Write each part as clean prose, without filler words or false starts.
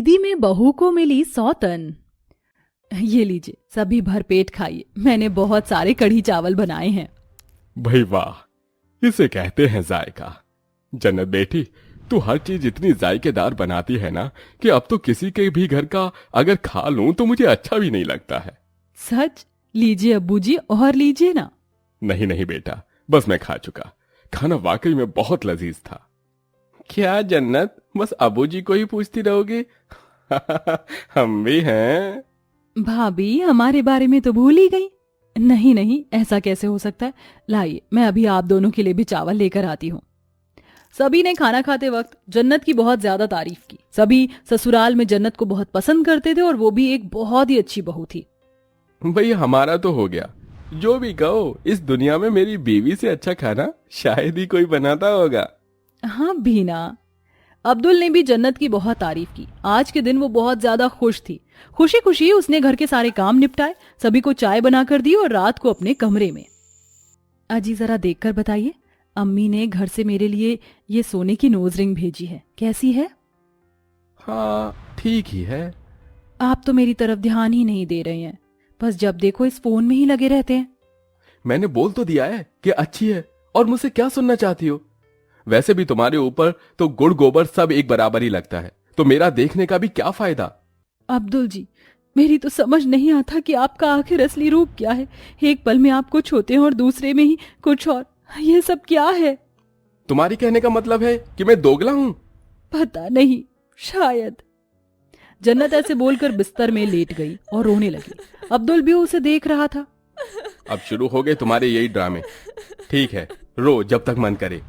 ईदी में बहू को मिली सौतन। ये लीजिए, सभी भरपेट खाइए, मैंने बहुत सारे कढ़ी चावल बनाए हैं। भाई वाह, इसे कहते हैं जायका। जन्नत बेटी, तू हर चीज इतनी जायकेदार बनाती है ना कि अब तो किसी के भी घर का अगर खा लूं तो मुझे अच्छा भी नहीं लगता है। सच? लीजिए अब्बू जी, और लीजिए ना। नहीं नहीं बेटा, बस मैं खा चुका। खाना वाकई में बहुत लजीज था। क्या जन्नत, बस अबू जी को ही पूछती रहोगी? हम भी हैं। भाभी, हमारे बारे में तो भूल ही गई। नहीं नहीं, ऐसा कैसे हो सकता है। लाइए, मैं अभी आप दोनों के लिए भी चावल लेकर आती हूँ। सभी ने खाना खाते वक्त जन्नत की बहुत ज्यादा तारीफ की। सभी ससुराल में जन्नत को बहुत पसंद करते थे और वो भी एक बहुत ही अच्छी बहू थी। भाई हमारा तो हो गया। जो भी कहो, इस दुनिया में मेरी बीवी से अच्छा खाना शायद ही कोई बनाता होगा। हाँ भीना। अब्दुल ने भी जन्नत की बहुत तारीफ की। आज के दिन वो बहुत ज्यादा खुश थी। खुशी खुशी उसने घर के सारे काम निपटाए, सभी को चाय बनाकर दी और रात को अपने कमरे में। अजी जरा देखकर बताइए, अम्मी ने घर से मेरे लिए ये सोने की नोज रिंग भेजी है, कैसी है? हाँ, ठीक ही है। आप तो मेरी तरफ ध्यान ही नहीं दे रहे हैं, बस जब देखो इस फोन में ही लगे रहते हैं। मैंने बोल तो दिया है कि अच्छी है, और मुझसे क्या सुनना चाहती हो? वैसे भी तुम्हारे ऊपर तो गुड़ गोबर सब एक बराबर ही लगता है, तो मेरा देखने का भी क्या फायदा? अब्दुल जी, मेरी तो समझ नहीं आता कि आपका आखिर असली रूप क्या है। एक पल में आप कुछ होते हैं और दूसरे में ही कुछ और। ये सब क्या है? तुम्हारी कहने का मतलब है कि मैं दोगला हूं? पता नहीं, शायद। जन्नत ऐसे बोलकर बिस्तर में लेट गई और रोने लगी। अब्दुल भी उसे देख रहा था। अब शुरू हो गए तुम्हारे यही ड्रामे। ठीक है, रो जब तक मन करे।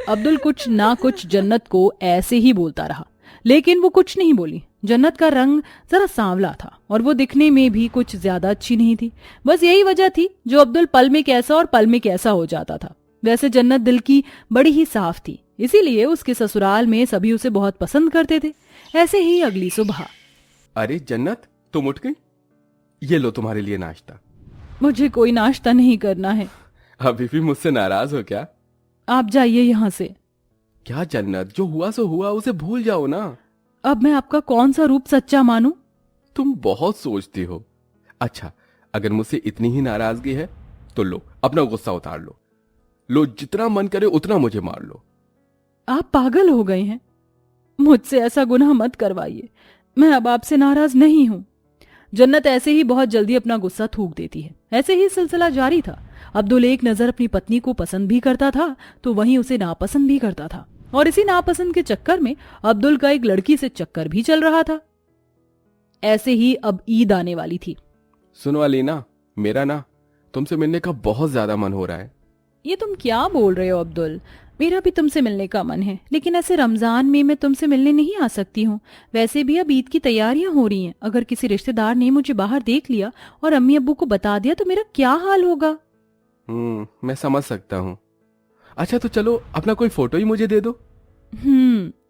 अब्दुल कुछ ना कुछ जन्नत को ऐसे ही बोलता रहा, लेकिन वो कुछ नहीं बोली। जन्नत का रंग जरा सांवला था और वो दिखने में भी कुछ ज्यादा अच्छी नहीं थी। बस यही वजह थी जो अब्दुल पल में कैसा और पल में कैसा हो जाता था। वैसे जन्नत दिल की बड़ी ही साफ थी, इसीलिए उसके ससुराल में सभी उसे बहुत पसंद करते थे। ऐसे ही अगली सुबह। अरे जन्नत, तुम उठ गई? ये लो तुम्हारे लिए नाश्ता। मुझे कोई नाश्ता नहीं करना है। अभी भी मुझसे नाराज हो क्या? आप जाइए यहाँ से। क्या जन्नत, जो हुआ सो हुआ, उसे भूल जाओ ना। अब मैं आपका कौन सा रूप सच्चा मानूं? तुम बहुत सोचती हो। अच्छा, अगर मुझसे इतनी ही नाराजगी है तो लो, अपना गुस्सा उतार लो। लो, जितना मन करे उतना मुझे मार लो। आप पागल हो गए हैं। मुझसे ऐसा गुनाह मत करवाइए। मैं अब आपसे नाराज नहीं हूं। जन्नत ऐसे ही बहुत जल्दी अपना गुस्सा थूक देती है। ऐसे ही सिलसिला जारी था। अब्दुल एक नजर अपनी पत्नी को पसंद भी करता था तो वहीं उसे नापसंद भी करता था, और इसी नापसंद के चक्कर में अब्दुल का एक लड़की से चक्कर भी चल रहा था। ऐसे ही अब ईद आने वाली थी। सुनो अलीना, मेरा ना तुमसे मिलने का बहुत ज्यादा मन हो रहा है। ये तुम क्या बोल रहे हो अब्दुल? मेरा भी तुमसे मिलने का मन है, लेकिन ऐसे रमजान में मैं तुमसे मिलने नहीं आ सकती हूँ। वैसे भी अब ईद की तैयारियां हो रही हैं। अगर किसी रिश्तेदार ने मुझे बाहर देख लिया और अम्मी अब्बू को बता दिया तो मेरा क्या हाल होगा? मैं समझ सकता हूँ। अच्छा तो चलो, अपना कोई फोटो ही मुझे दे दो।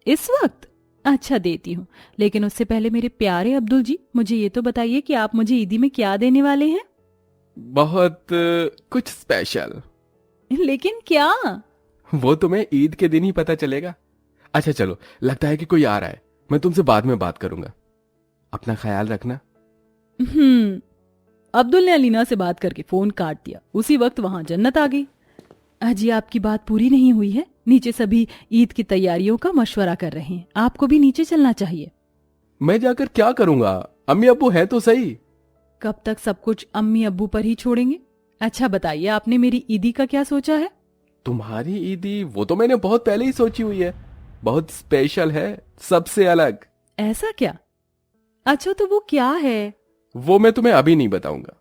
इस वक्त? अच्छा, देती हूँ, लेकिन उससे पहले मेरे प्यारे अब्दुल जी, मुझे ये तो बताइए कि आप मुझे ईदी में क्या देने वाले हैं? बहुत कुछ स्पेशल। लेकिन क्या? वो तुम्हें ईद के दिन ही पता चलेगा। अच्छा चलो, लगता है कि कोई आ रहा है, मैं तुमसे बाद में बात करूंगा। अपना ख्याल रखना। अब्दुल ने अलीना से बात करके फोन काट दिया। उसी वक्त वहां जन्नत आ गई। अजी, आपकी बात पूरी नहीं हुई है। नीचे सभी ईद की तैयारियों का मशवरा कर रहे हैं। आपको भी नीचे चलना चाहिए। मैं जाकर क्या करूंगा? अम्मी अब्बू है तो सही। कब तक सब कुछ अम्मी अब्बू पर ही छोड़ेंगे? अच्छा बताइए, आपने मेरी ईदी का क्या सोचा है? तुम्हारी ईदी? वो तो मैंने बहुत पहले ही सोची हुई है। बहुत स्पेशल है, सबसे अलग। ऐसा क्या? अच्छा, तो वो क्या है? वो मैं तुम्हें अभी नहीं बताऊंगा।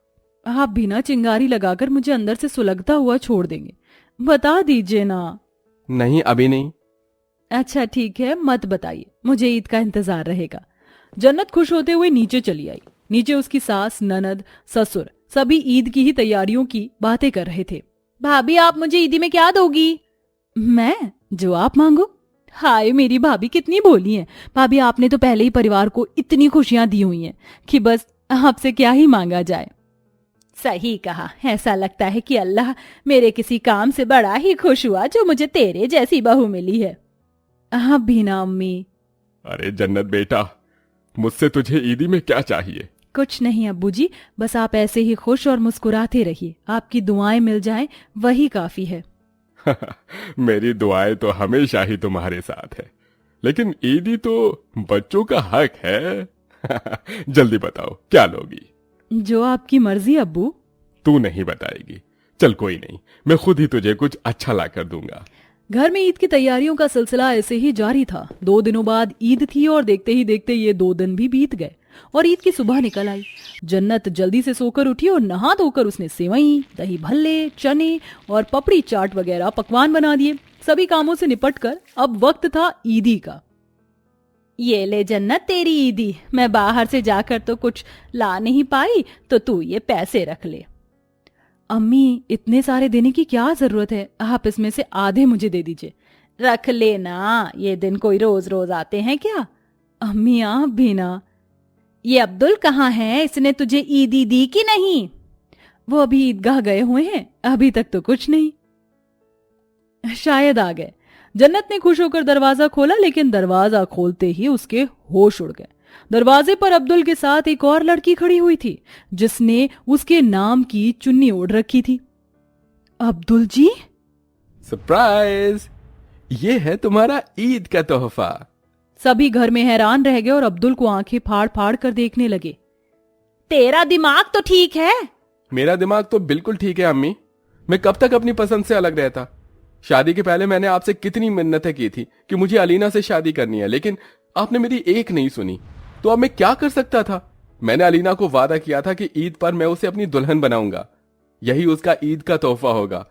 आप बिना चिंगारी लगाकर मुझे अंदर से सुलगता हुआ छोड़ देंगे। बता दीजिए ना। नहीं, अभी नहीं। अच्छा ठीक है, मत बताइए, मुझे ईद का इंतजार रहेगा। जन्नत खुश होते हुए नीचे चली आई। नीचे उसकी सास, ननद, ससुर सभी ईद की ही तैयारियों की बातें कर रहे थे। भाभी, आप मुझे ईदी में क्या दोगी? मैं? जो आप मांगो। हाय, मेरी भाभी कितनी भोली हैं। भाभी, आपने तो पहले ही परिवार को इतनी खुशियां दी हुई हैं कि बस आपसे क्या ही मांगा जाए। सही कहा, ऐसा लगता है कि अल्लाह मेरे किसी काम से बड़ा ही खुश हुआ जो मुझे तेरे जैसी बहू मिली है। आप भी ना अम्मी। अरे जन्नत बेटा, मुझसे तुझे ईदी में क्या चाहिए? कुछ नहीं अब्बू जी, बस आप ऐसे ही खुश और मुस्कुराते रहिए। आपकी दुआएं मिल जाएं वही काफी है। मेरी दुआएं तो हमेशा ही तुम्हारे साथ है, लेकिन ईदी तो बच्चों का हक है। जल्दी बताओ क्या लोगी? जो आपकी मर्जी अब्बू। तू नहीं बताएगी? चल कोई नहीं, मैं खुद ही तुझे कुछ अच्छा ला कर दूंगा। घर में ईद की तैयारियों का सिलसिला ऐसे ही जारी था। 2 दिनों बाद ईद थी और देखते ही देखते ये 2 दिन भी बीत गए और ईद की सुबह निकल आई। जन्नत जल्दी से सोकर उठी और नहा धोकर उसने सेवई, दही भल्ले, चने और पपड़ी चाट वगैरह पकवान बना दिए। सभी कामों से निपटकर अब वक्त था ईदी का। ये ले जन्नत तेरी ईदी, मैं बाहर से जाकर तो कुछ ला नहीं पाई, तो तू ये पैसे रख ले। अम्मी, इतने सारे देने की क्या जरूरत है, आप इसमें से आधे मुझे दे दीजिए। रख लेना, ये दिन कोई रोज रोज आते हैं क्या? अम्मी आप भी ना। ये अब्दुल कहाँ है, इसने तुझे ईदी दी कि नहीं? वो अभी ईदगाह गए हुए हैं, अभी तक तो कुछ नहीं। शायद आ गए। जन्नत ने खुश होकर दरवाजा खोला, लेकिन दरवाजा खोलते ही उसके होश उड़ गए। दरवाजे पर अब्दुल के साथ एक और लड़की खड़ी हुई थी, जिसने उसके नाम की चुन्नी ओढ़ रखी थी। अब्दुल जी! सरप्राइज! ये है तुम्हारा ईद का तोहफा। सभी घर में हैरान रह गए और अब्दुल को आंखें फाड़ फाड़ कर देखने लगे। तेरा दिमाग तो ठीक है? मेरा दिमाग तो बिल्कुल ठीक है अम्मी। मैं कब तक अपनी पसंद से अलग रहता? शादी के पहले मैंने आपसे कितनी मिन्नतें की थी कि मुझे अलीना से शादी करनी है, लेकिन आपने मेरी एक नहीं सुनी। तो अब मैं क्या कर सकता था? मैंने अलीना को वादा किया था कि ईद पर मैं उसे अपनी दुल्हन बनाऊंगा, यही उसका ईद का तोहफा होगा,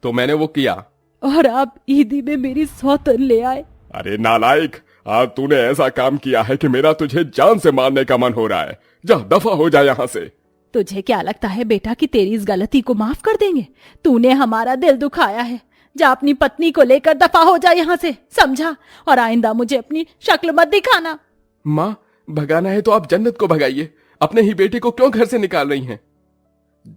तो मैंने वो किया। और आप ईदी में मेरी सौतन ले आए। अरे नालायक, आज तूने ऐसा काम किया है कि मेरा तुझे जान से मारने का मन हो रहा है। जा दफा हो जा यहाँ से। तुझे क्या लगता है बेटा कि तेरी इस गलती को माफ कर देंगे? तूने हमारा दिल दुखाया है। जा अपनी पत्नी को लेकर दफा हो जा यहाँ से, समझा? और आइंदा मुझे अपनी शक्ल मत दिखाना। माँ, भगाना है तो आप जन्नत को भगाइए, अपने ही बेटे को क्यों घर से निकाल रही हैं?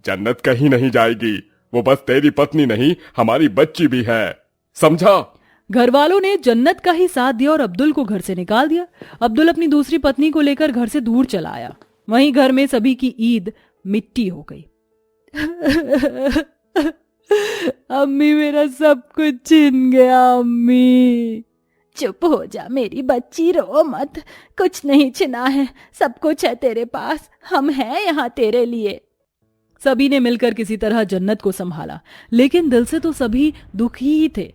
जन्नत कहीं नहीं जाएगी, वो बस तेरी पत्नी नहीं हमारी बच्ची भी है, समझा? घर वालों ने जन्नत का ही साथ दिया और अब्दुल को घर से निकाल दिया। अब्दुल अपनी दूसरी पत्नी को लेकर घर से दूर चला आया। वहीं घर में सभी की ईद मिट्टी हो गई। अम्मी, मेरा सब कुछ छिन गया। अम्मी चुप हो जा मेरी बच्ची, रो मत। कुछ नहीं छिना है, सब कुछ है तेरे पास, हम हैं यहाँ तेरे लिए। सभी ने मिलकर किसी तरह जन्नत को संभाला, लेकिन दिल से तो सभी दुखी ही थे।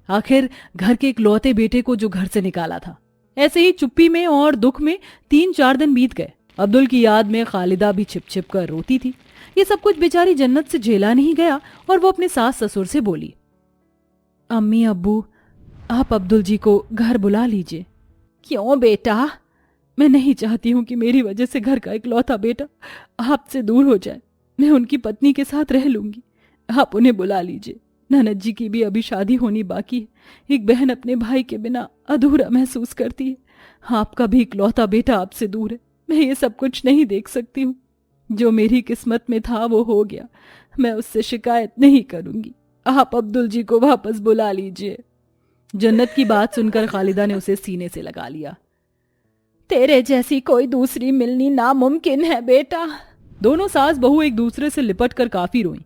आखिर घर के इकलौते बेटे को जो घर से निकाला था। ऐसे ही चुप्पी में और दुख में 3-4 दिन बीत गए। अब्दुल की याद में खालिदा भी छिप छिप कर रोती थी। ये सब कुछ बेचारी जन्नत से झेला नहीं गया और वो अपने सास ससुर से बोली, अम्मी अब्बू, आप अब्दुल जी को घर बुला लीजिए। क्यों बेटा? मैं नहीं चाहती हूं कि मेरी वजह से घर का इकलौता बेटा आपसे दूर हो जाए। मैं उनकी पत्नी के साथ रह लूंगी, आप उन्हें बुला लीजिए। ननद जी की भी अभी शादी होनी बाकी है। एक बहन अपने भाई के बिना अधूरा महसूस करती है। आपका भी इकलौता बेटा आपसे दूर है। मैं ये सब कुछ नहीं देख सकती हूँ। जो मेरी किस्मत में था वो हो गया। मैं उससे शिकायत नहीं करूंगी। आप अब्दुल जी को वापस बुला लीजिए। जन्नत की बात सुनकर खालिदा ने उसे सीने से लगा लिया। तेरे जैसी कोई दूसरी मिलनी नामुमकिन है बेटा। दोनों सास बहू एक दूसरे से लिपट कर काफी रोईं।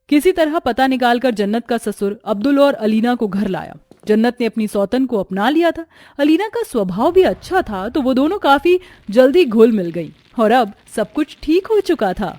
किसी तरह पता निकालकर जन्नत का ससुर अब्दुल और अलीना को घर लाया। जन्नत ने अपनी सौतन को अपना लिया था। अलीना का स्वभाव भी अच्छा था, तो वो दोनों काफी जल्दी घुल मिल गई और अब सब कुछ ठीक हो चुका था।